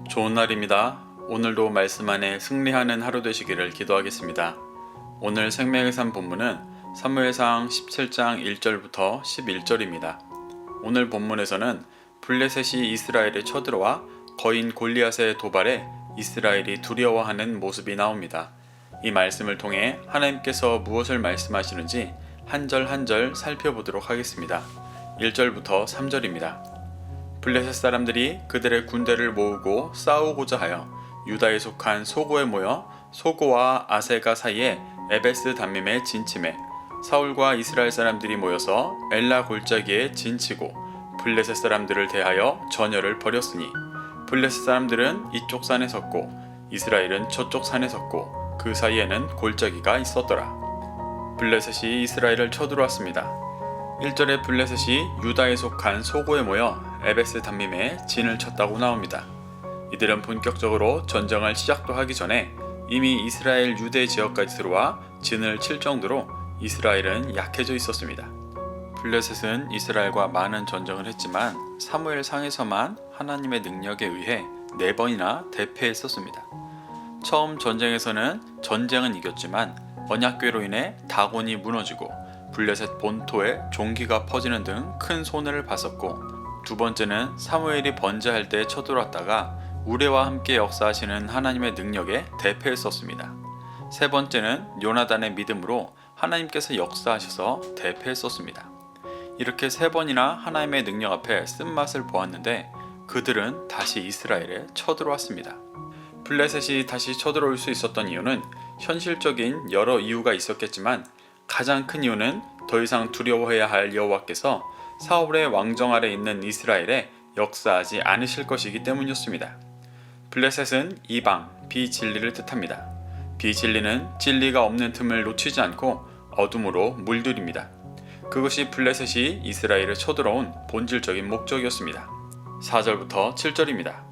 좋은 날입니다. 오늘도 말씀 안에 승리하는 하루 되시기를 기도하겠습니다. 오늘 생명의 산 본문은 사무엘상 17장 1절부터 11절입니다. 오늘 본문에서는 블레셋이 이스라엘에 쳐들어와 거인 골리앗의 도발에 이스라엘이 두려워하는 모습이 나옵니다. 이 말씀을 통해 하나님께서 무엇을 말씀하시는지 한 절 한 절 살펴보도록 하겠습니다. 1절부터 3절입니다. 블레셋 사람들이 그들의 군대를 모으고 싸우고자 하여 유다에 속한 소고에 모여 소고와 아세가 사이에 에베스 담밈에 진침해 사울과 이스라엘 사람들이 모여서 엘라 골짜기에 진치고 블레셋 사람들을 대하여 전열을 벌였으니 블레셋 사람들은 이쪽 산에 섰고 이스라엘은 저쪽 산에 섰고 그 사이에는 골짜기가 있었더라. 블레셋이 이스라엘을 쳐들어왔습니다. 1절에 블레셋이 유다에 속한 소고에 모여 에베스 담밈에 진을 쳤다고 나옵니다. 이들은 본격적으로 전쟁을 시작도 하기 전에 이미 이스라엘 유대 지역까지 들어와 진을 칠 정도로 이스라엘은 약해져 있었습니다. 블레셋은 이스라엘과 많은 전쟁을 했지만 사무엘상에서만 하나님의 능력에 의해 4번이나 대패했었습니다. 처음 전쟁에서는 전쟁은 이겼지만 언약궤로 인해 다곤이 무너지고 블레셋 본토에 종기가 퍼지는 등 큰 손해를 봤었고, 두 번째는 사무엘이 번제할 때 쳐들어왔다가 우레와 함께 역사하시는 하나님의 능력에 대패했었습니다. 세 번째는 요나단의 믿음으로 하나님께서 역사하셔서 대패했었습니다. 이렇게 3번이나 하나님의 능력 앞에 쓴맛을 보았는데 그들은 다시 이스라엘에 쳐들어왔습니다. 블레셋이 다시 쳐들어올 수 있었던 이유는 현실적인 여러 이유가 있었겠지만 가장 큰 이유는 더 이상 두려워해야 할 여호와께서 사울의 왕정 아래 있는 이스라엘에 역사하지 않으실 것이기 때문이었습니다. 블레셋은 이방, 비진리를 뜻합니다. 비진리는 진리가 없는 틈을 놓치지 않고 어둠으로 물들입니다. 그것이 블레셋이 이스라엘에 쳐들어온 본질적인 목적이었습니다. 4절부터 7절입니다.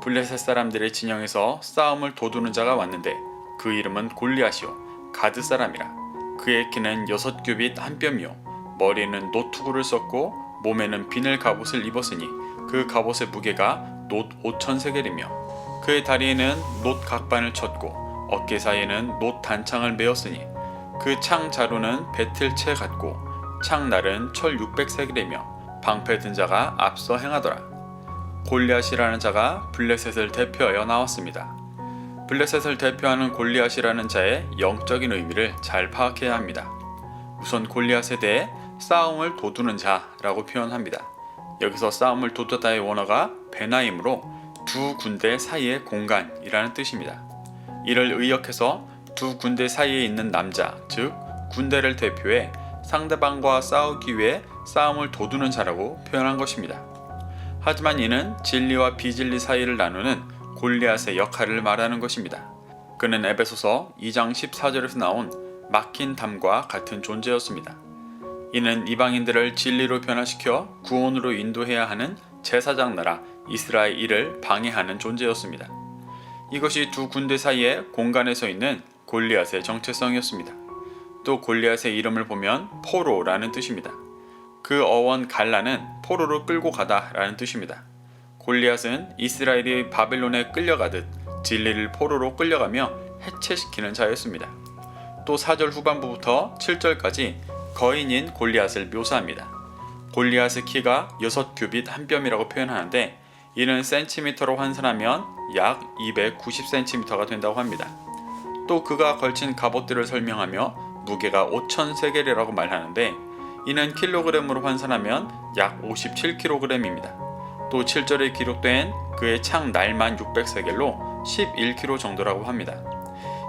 블레셋 사람들의 진영에서 싸움을 도두는 자가 왔는데 그 이름은 골리앗이요 가드 사람이라. 그의 키는 6규빗 한 뼘이요 머리에는 노투구를 썼고 몸에는 비늘 갑옷을 입었으니 그 갑옷의 무게가 놋 5,000세겔이며 그의 다리에는 놋 각반을 쳤고 어깨 사이에는 놋 단창을 메었으니 그 창 자루는 배틀채 같고 창날은 철 600세겔이며 방패 든 자가 앞서 행하더라. 골리앗이라는 자가 블레셋을 대표하여 나왔습니다. 블레셋을 대표하는 골리앗이라는 자의 영적인 의미를 잘 파악해야 합니다. 우선 골리앗에 대해 싸움을 도두는 자라고 표현합니다. 여기서 싸움을 도두다의 원어가 베나임으로 두 군대 사이의 공간이라는 뜻입니다. 이를 의역해서 두 군대 사이에 있는 남자, 즉 군대를 대표해 상대방과 싸우기 위해 싸움을 도두는 자라고 표현한 것입니다. 하지만 이는 진리와 비진리 사이를 나누는 골리앗의 역할을 말하는 것입니다. 그는 에베소서 2장 14절에서 나온 막힌 담과 같은 존재였습니다. 이는 이방인들을 진리로 변화시켜 구원으로 인도해야 하는 제사장 나라 이스라엘을 방해하는 존재였습니다. 이것이 두 군대 사이의 공간에 서 있는 골리앗의 정체성이었습니다. 또 골리앗의 이름을 보면 포로라는 뜻입니다. 그 어원 갈라는 포로로 끌고 가다 라는 뜻입니다. 골리앗은 이스라엘이 바벨론에 끌려가듯 진리를 포로로 끌려가며 해체시키는 자였습니다. 또 4절 후반부부터 7절까지 거인인 골리앗을 묘사합니다. 골리앗의 키가 6규빗 한 뼘이라고 표현하는데 이는 센티미터로 환산하면 약 290cm가 된다고 합니다. 또 그가 걸친 갑옷들을 설명하며 무게가 5,000세겔이라고 말하는데 이는 킬로그램으로 환산하면 약 57kg입니다. 또 7절에 기록된 그의 창 날만 600세겔로 11kg 정도라고 합니다.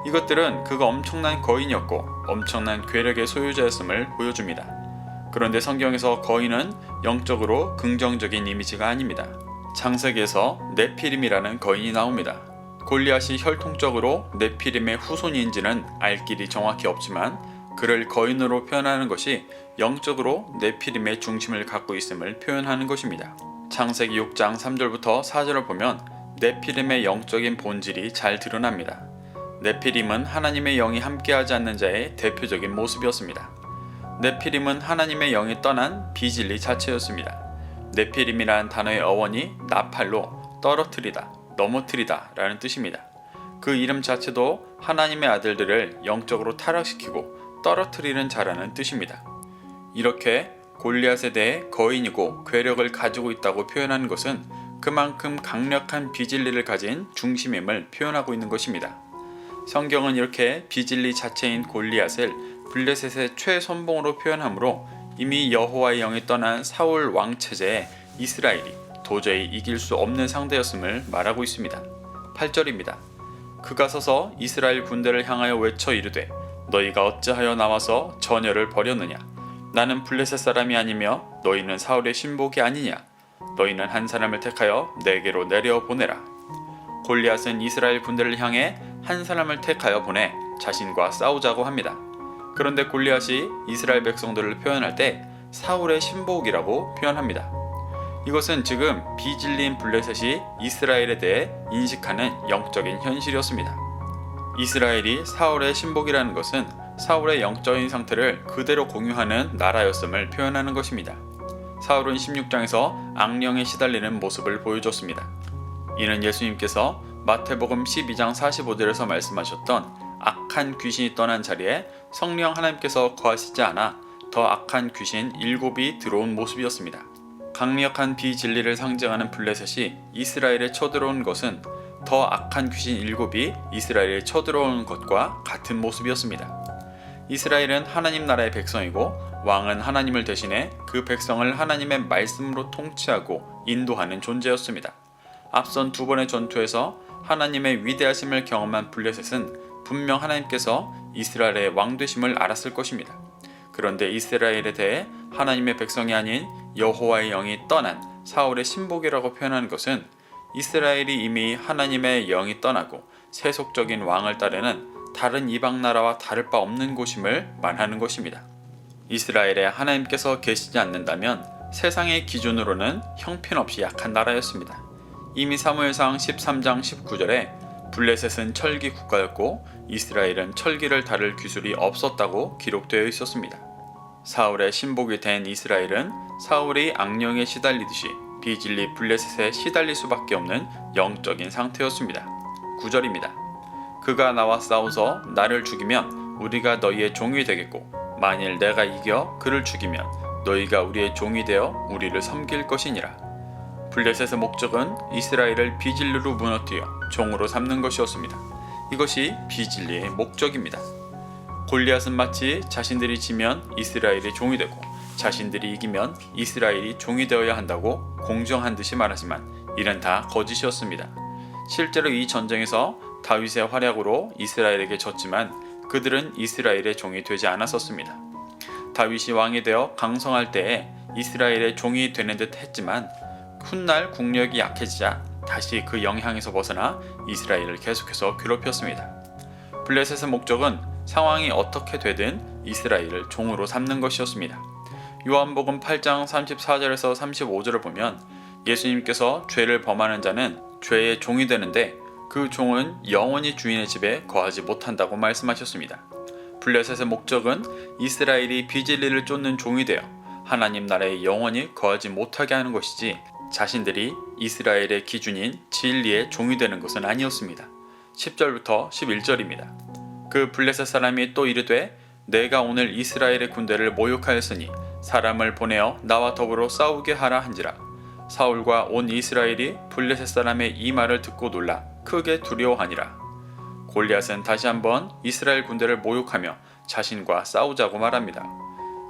이것들은 그가 엄청난 거인이었고 엄청난 괴력의 소유자였음을 보여줍니다. 그런데 성경에서 거인은 영적으로 긍정적인 이미지가 아닙니다. 창세기에서 네피림이라는 거인이 나옵니다. 골리앗이 혈통적으로 네피림의 후손인지는 알 길이 정확히 없지만 그를 거인으로 표현하는 것이 영적으로 네피림의 중심을 갖고 있음을 표현하는 것입니다. 창세기 6장 3절부터 4절을 보면 네피림의 영적인 본질이 잘 드러납니다. 네피림은 하나님의 영이 함께하지 않는 자의 대표적인 모습이었습니다. 네피림은 하나님의 영이 떠난 비진리 자체였습니다. 네피림이라는 단어의 어원이 나팔로 떨어뜨리다, 넘어뜨리다 라는 뜻입니다. 그 이름 자체도 하나님의 아들들을 영적으로 타락시키고 떨어뜨리는 자라는 뜻입니다. 이렇게 골리앗에 대해 거인이고 괴력을 가지고 있다고 표현하는 것은 그만큼 강력한 비진리를 가진 중심임을 표현하고 있는 것입니다. 성경은 이렇게 비진리 자체인 골리앗을 블레셋의 최선봉으로 표현하므로 이미 여호와의 영이 떠난 사울 왕 체제에 이스라엘이 도저히 이길 수 없는 상대였음을 말하고 있습니다. 8절입니다. 그가 서서 이스라엘 군대를 향하여 외쳐 이르되 너희가 어찌하여 나와서 전열을 벌였느냐. 나는 블레셋 사람이 아니며 너희는 사울의 신복이 아니냐. 너희는 한 사람을 택하여 내게로 내려보내라. 골리앗은 이스라엘 군대를 향해 한 사람을 택하여 보내 자신과 싸우자고 합니다. 그런데 골리앗이 이스라엘 백성들을 표현할 때 사울의 신복이라고 표현합니다. 이것은 지금 비진리인 블레셋이 이스라엘에 대해 인식하는 영적인 현실이었습니다. 이스라엘이 사울의 신복이라는 것은 사울의 영적인 상태를 그대로 공유하는 나라였음을 표현하는 것입니다. 사울은 16장에서 악령에 시달리는 모습을 보여줬습니다. 이는 예수님께서 마태복음 12장 45절에서 말씀하셨던 악한 귀신이 떠난 자리에 성령 하나님께서 거하시지 않아 더 악한 귀신 7이 들어온 모습이었습니다. 강력한 비진리를 상징하는 블레셋이 이스라엘에 쳐들어온 것은 더 악한 귀신 7이 이스라엘에 쳐들어오는 것과 같은 모습이었습니다. 이스라엘은 하나님 나라의 백성이고 왕은 하나님을 대신해 그 백성을 하나님의 말씀으로 통치하고 인도하는 존재였습니다. 앞선 두 번의 전투에서 하나님의 위대하심을 경험한 블레셋은 분명 하나님께서 이스라엘의 왕 되심을 알았을 것입니다. 그런데 이스라엘에 대해 하나님의 백성이 아닌 여호와의 영이 떠난 사울의 신복이라고 표현하는 것은 이스라엘이 이미 하나님의 영이 떠나고 세속적인 왕을 따르는 다른 이방 나라와 다를 바 없는 곳임을 말하는 것입니다. 이스라엘에 하나님께서 계시지 않는다면 세상의 기준으로는 형편없이 약한 나라였습니다. 이미 사무엘상 13장 19절에 블레셋은 철기 국가였고 이스라엘은 철기를 다룰 기술이 없었다고 기록되어 있었습니다. 사울의 신복이 된 이스라엘은 사울이 악령에 시달리듯이 비진리 블레셋에 시달릴 수밖에 없는 영적인 상태였습니다. 9절입니다. 그가 나와 싸워서 나를 죽이면 우리가 너희의 종이 되겠고 만일 내가 이겨 그를 죽이면 너희가 우리의 종이 되어 우리를 섬길 것이니라. 블레셋의 목적은 이스라엘을 비진리로 무너뜨려 종으로 삼는 것이었습니다. 이것이 비진리의 목적입니다. 골리앗은 마치 자신들이 지면 이스라엘이 종이 되고 자신들이 이기면 이스라엘이 종이 되어야 한다고 공정한 듯이 말하지만 이는 다 거짓이었습니다. 실제로 이 전쟁에서 다윗의 활약으로 이스라엘에게 졌지만 그들은 이스라엘의 종이 되지 않았었습니다. 다윗이 왕이 되어 강성할 때에 이스라엘의 종이 되는 듯 했지만 훗날 국력이 약해지자 다시 그 영향에서 벗어나 이스라엘을 계속해서 괴롭혔습니다. 블레셋의 목적은 상황이 어떻게 되든 이스라엘을 종으로 삼는 것이었습니다. 요한복음 8장 34절에서 35절을 보면 예수님께서 죄를 범하는 자는 죄의 종이 되는데 그 종은 영원히 주인의 집에 거하지 못한다고 말씀하셨습니다. 블레셋의 목적은 이스라엘이 비진리를 쫓는 종이 되어 하나님 나라에 영원히 거하지 못하게 하는 것이지 자신들이 이스라엘의 기준인 진리의 종이 되는 것은 아니었습니다. 10절부터 11절입니다. 그 블레셋 사람이 또 이르되 내가 오늘 이스라엘의 군대를 모욕하였으니 사람을 보내어 나와 더불어 싸우게 하라 한지라. 사울과 온 이스라엘이 블레셋 사람의 이 말을 듣고 놀라 크게 두려워하니라. 골리앗은 다시 한번 이스라엘 군대를 모욕하며 자신과 싸우자고 말합니다.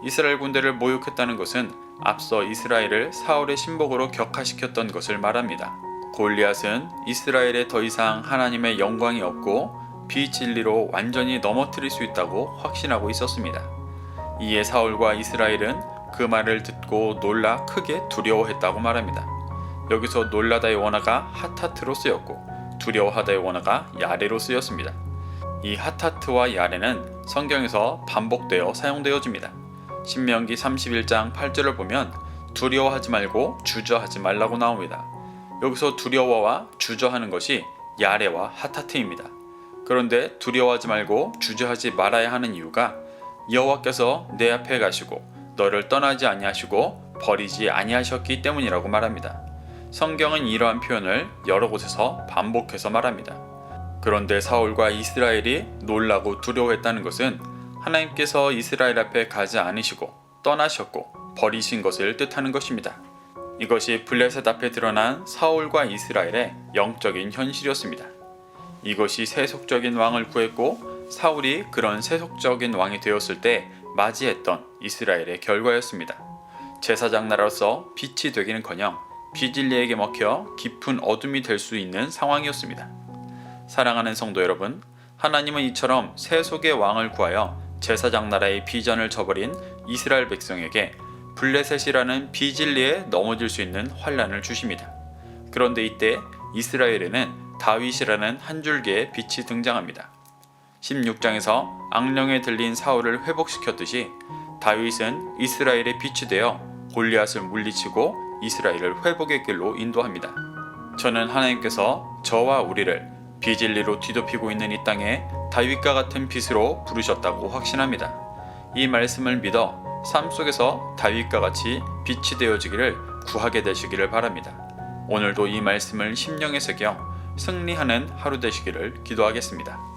이스라엘 군대를 모욕했다는 것은 앞서 이스라엘을 사울의 신복으로 격하시켰던 것을 말합니다. 골리앗은 이스라엘에 더 이상 하나님의 영광이 없고 비진리로 완전히 넘어뜨릴 수 있다고 확신하고 있었습니다. 이에 사울과 이스라엘은 그 말을 듣고 놀라 크게 두려워했다고 말합니다. 여기서 놀라다의 원어가 하타트로 쓰였고 두려워하다의 원어가 야레로 쓰였습니다. 이 하타트와 야레는 성경에서 반복되어 사용되어집니다. 신명기 31장 8절을 보면 두려워하지 말고 주저하지 말라고 나옵니다. 여기서 두려워와 주저하는 것이 야레와 하타트입니다. 그런데 두려워하지 말고 주저하지 말아야 하는 이유가 여호와께서 내 앞에 가시고 너를 떠나지 아니하시고 버리지 아니하셨기 때문이라고 말합니다. 성경은 이러한 표현을 여러 곳에서 반복해서 말합니다. 그런데 사울과 이스라엘이 놀라고 두려워했다는 것은 하나님께서 이스라엘 앞에 가지 않으시고 떠나셨고 버리신 것을 뜻하는 것입니다. 이것이 블레셋 앞에 드러난 사울과 이스라엘의 영적인 현실이었습니다. 이것이 세속적인 왕을 구했고 사울이 그런 세속적인 왕이 되었을 때 맞이했던 이스라엘의 결과였습니다. 제사장 나라로서 빛이 되기는커녕 비진리에게 먹혀 깊은 어둠이 될 수 있는 상황이었습니다. 사랑하는 성도 여러분, 하나님은 이처럼 세속의 왕을 구하여 제사장 나라의 비전을 저버린 이스라엘 백성에게 블레셋이라는 비진리에 넘어질 수 있는 환란을 주십니다. 그런데 이때 이스라엘에는 다윗이라는 한 줄기의 빛이 등장합니다. 16장에서 악령에 들린 사울을 회복시켰듯이 다윗은 이스라엘의 빛이 되어 골리앗을 물리치고 이스라엘을 회복의 길로 인도합니다. 저는 하나님께서 저와 우리를 비진리로 뒤덮이고 있는 이 땅에 다윗과 같은 빛으로 부르셨다고 확신합니다. 이 말씀을 믿어 삶 속에서 다윗과 같이 빛이 되어지기를 구하게 되시기를 바랍니다. 오늘도 이 말씀을 심령에 새겨 승리하는 하루 되시기를 기도하겠습니다.